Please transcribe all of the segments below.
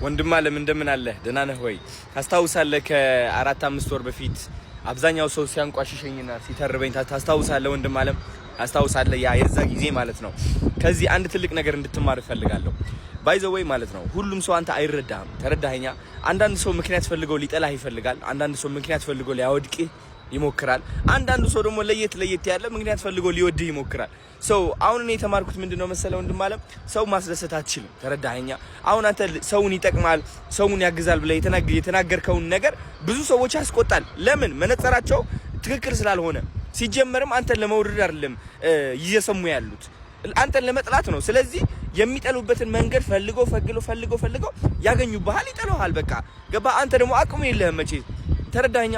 ወንድም አለም እንደምን አለ ደህና ነህ ወይ? ታስታውሳለህ ከ4 5 ወር በፊት አብዛኛው ሰው ሲያንቋሽሸኝና ሲተርበኝ ታስታውሳለህ? ወንድም አለም ታስታውሳለህ? ያ የዛ ጊዜ ማለት ነው። ከዚህ አንድ ትልቅ ነገር እንድትማር እፈልጋለሁ። ባይ ዘ ወይ ማለት ነው ሁሉም ሰው አንተ አይረዳህም። ተረዳኸኛ? አንዳንድ ሰው ምክንያት ፈልገው ሊጠላህ ይፈልጋል። አንዳንድ ሰው ምክንያት ፈልገው ሊያወድቅህ ይሞክራል። አንዳንዱ ሰው ደግሞ ለየት ያለ ምክንያት ፈልጎ ሊወድህ ይሞክራል። ሰው አሁን እኔ የተማርኩት ምንድነው መሰለው ወንድም አለም፣ ሰው ማስደሰት አትችልም። ተረዳኸኛ? አሁን አንተ ሰውን ይጠቅማል ሰውን ያግዛል ብለህ የተናገርከውን ነገር ብዙ ሰዎች ያስቆጣል። ለምን? መነጽራቸው ትክክል ስላልሆነ። ሲጀመርም አንተን ለመውደድ አይደለም እየሰሙ ያሉት አንተን ለመጥላት ነው። ስለዚህ የሚጠሉበትን መንገድ ፈልገው ያገኙብሃል፣ ይጠሉሃል። በቃ ገባ? አንተ ደግሞ አቅሙ የለህም መቼ። ተረዳኸኛ?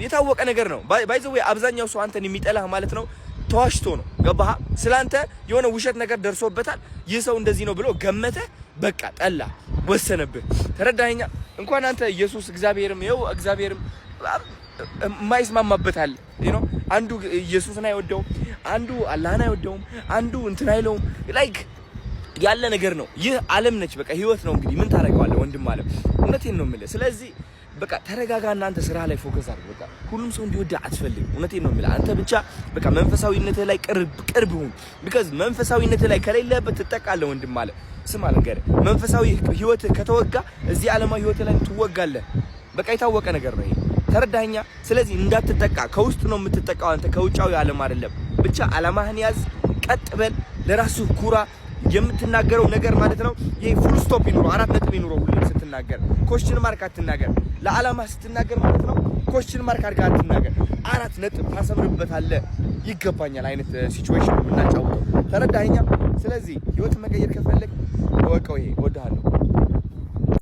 የታወቀ ነገር ነው። ባይ ዘ ወይ አብዛኛው ሰው አንተን የሚጠላህ ማለት ነው ተዋሽቶ ነው። ገባህ? ስላንተ የሆነ ውሸት ነገር ደርሶበታል። ይህ ሰው እንደዚህ ነው ብሎ ገመተ፣ በቃ ጠላ፣ ወሰነብህ። ተረዳኸኛ? እንኳን አንተ ኢየሱስ እግዚአብሔርም የማይስማማበታል ነው። አንዱ ኢየሱስን አይወደውም፣ አንዱ አላህን አይወደውም፣ አንዱ እንትን አይለውም። ላይክ ያለ ነገር ነው። ይህ ዓለም ነች። በቃ ህይወት ነው። እንግዲህ ምን ታደርገዋለህ ወንድም አለም? እውነቴን ነው የምልህ። ስለዚህ በቃ ተረጋጋ። እናንተ ስራ ላይ ፎከስ አድርግ። በቃ ሁሉም ሰው እንዲወድ አትፈልግ። እውነቴን ነው የምልህ። አንተ ብቻ በቃ መንፈሳዊነትህ ላይ ቅርብ ሁን። ቢካዝ መንፈሳዊነትህ ላይ ከሌለበት ትጠቃለህ ወንድም አለ። ስማ ልንገርህ፣ መንፈሳዊ ህይወትህ ከተወጋ እዚህ ዓለማዊ ህይወትህ ላይ ትወጋለህ። በቃ የታወቀ ነገር ነው ይሄ። ተረዳኸኛ? ስለዚህ እንዳትጠቃ። ከውስጥ ነው የምትጠቃው አንተ፣ ከውጫዊ ዓለም አይደለም። ብቻ ዓላማህን ያዝ፣ ቀጥ በል፣ ለራስህ ኩራ። የምትናገረው ነገር ማለት ነው ይሄ ፉል ስቶፕ ይኑረው፣ 4 ነጥብ ይኑረው። ሁሉ ስትናገር ኮስችን ማርክ አትናገር። ለዓላማ ስትናገር ማለት ነው ኮስችን ማርክ አድርገህ አትናገር። 4 ነጥብ ታሰምርበታለህ። ይገባኛል አይነት ሲቹዌሽን ነው የምናጫውተው። ተረዳኸኛ? ስለዚህ ህይወት መቀየር ከፈለግ ወቀው። ይሄ እወድሃለሁ።